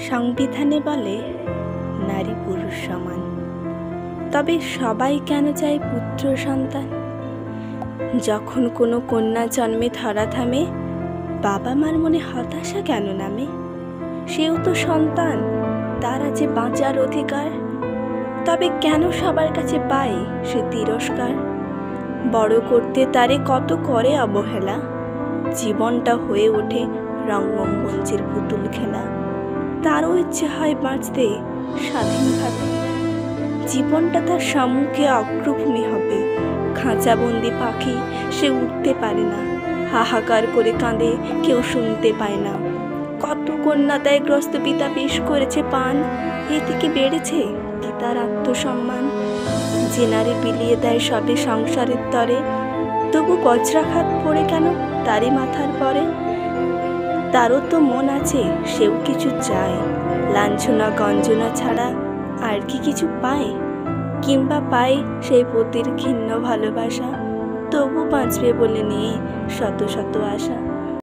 সংবিধানে বলে নারী পুরুষ সমান, তবে সবাই কেন চায় পুত্র সন্তান? যখন কোনো কন্যা জন্মে ধরা থামে, বাবা মার মনে হতাশা কেন নামে? সেও তো সন্তান, তার আছে বাঁচার অধিকার। তবে কেন সবার কাছে পায় সে তিরস্কার? বড় করতে তারে কত করে অবহেলা, জীবনটা হয়ে ওঠে রঙ্গমঞ্চের পুতুল খেলা। তারও ইচ্ছে হয় বাঁচতে স্বাধীনভাবে, জীবনটা তার সম্মুখে অগ্রভূমি হবে। খাঁচাবন্দি পাখি, সে উঠতে পারে না, হাহাকার করে কাঁদে, কেউ শুনতে পায় না। কত কন্যাদায়গ্রস্ত পিতা বেশ করেছে পান, এ থেকে বেড়েছে কি তার আত্মসম্মান? যে নারী বিলিয়ে দেয় সবে সংসারের তরে, তবু বজ্রাঘাত পড়ে কেন তারই মাথার পরে? তারও তো মন আছে, সেও কিছু চায়, লাঞ্ছনা গঞ্জনা ছাড়া আর কি কিছু পায়? কিংবা পায় সেই পতির ঘৃণ্য ভালোবাসা, তবু বাঁচবে বলে নিয়ে শত শত আশা।